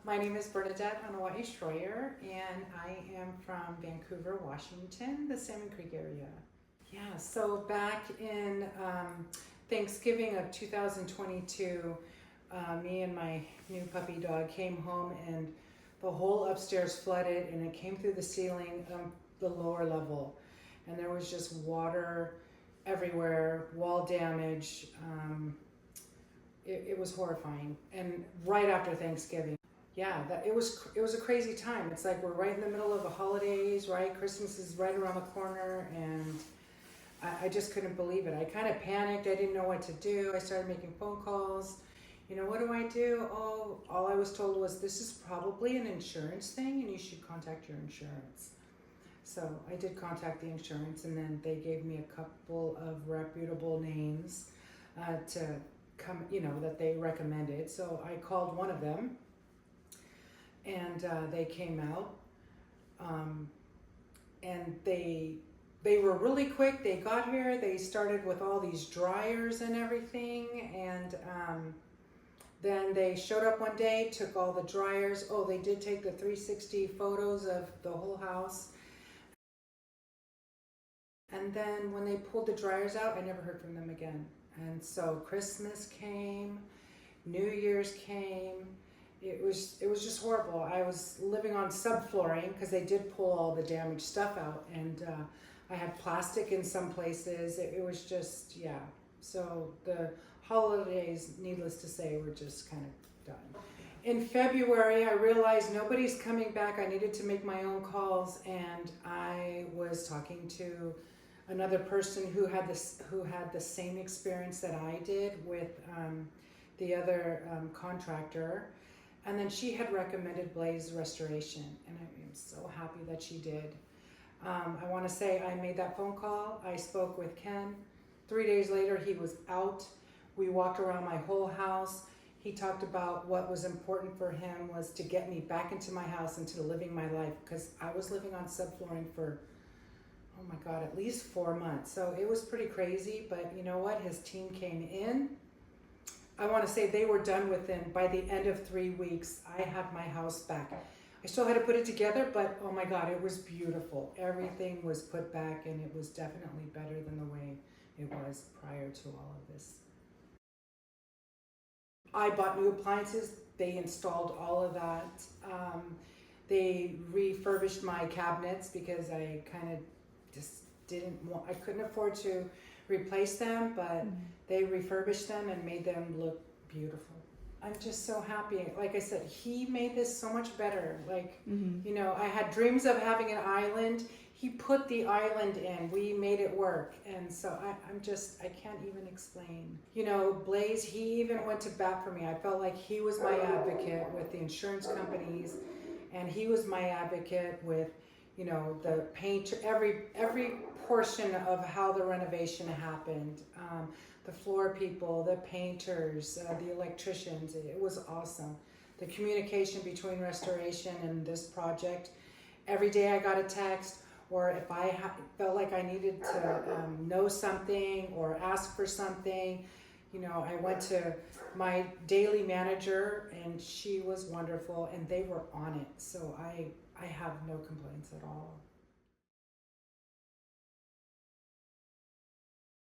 My name is Bernadette Anoa'i and I am from Vancouver, Washington, the Salmon Creek area. Yeah, so back in Thanksgiving of 2022, me and my new puppy dog came home and the whole upstairs flooded and it came through the ceiling, the lower level. And there was just water everywhere, wall damage. It was horrifying, and right after Thanksgiving. Yeah, it was a crazy time. It's like we're right in the middle of the holidays, right? Christmas is right around the corner, and I just couldn't believe it. I kind of panicked. I didn't know what to do. I started making phone calls. What do I do? Oh, all I was told was this is probably an insurance thing, and you should contact your insurance. So I did contact the insurance, and then they gave me a couple of reputable names to come, that they recommended. So I called one of them, and they came out, and they were really quick. They got here. They started with all these dryers and everything, and then they showed up one day, took all the dryers. Oh, they did take the 360 photos of the whole house. And then when they pulled the dryers out, I never heard from them again. And so Christmas came, New Year's came. It was just horrible. I was living on subflooring because they did pull all the damaged stuff out, and I had plastic in some places. It was just, yeah. So the holidays, needless to say, were just kind of done. In February, I realized nobody's coming back. I needed to make my own calls, and I was talking to another person who had the same experience that I did with the other contractor, and then she had recommended Blaze Restoration, and I am so happy that she did. I want to say I made that phone call. I spoke with Ken. 3 days later, he was out. We walked around my whole house. He talked about what was important for him was to get me back into my house and to living my life, because I was living on subflooring for, oh my God, at least 4 months. So it was pretty crazy, but you know what? His team came in. I want to say they were done by the end of 3 weeks, I had my house back. I still had to put it together, but oh my God, it was beautiful. Everything was put back, and it was definitely better than the way it was prior to all of this. I bought new appliances. They installed all of that. They refurbished my cabinets because I kind of just I couldn't afford to replace them, but they refurbished them and made them look beautiful. I'm just so happy. Like I said, he made this so much better. Like, I had dreams of having an island. He put the island in. We made it work. And so I can't even explain. Blaze, he even went to bat for me. I felt like he was my advocate with the insurance companies, and he was my advocate with, the paint, every portion of how the renovation happened. The floor people, the painters, the electricians. It was awesome. The communication between restoration and this project. Every day I got a text, or if I felt like I needed to know something or ask for something, I went to my daily manager, and she was wonderful, and they were on it. So I have no complaints at all.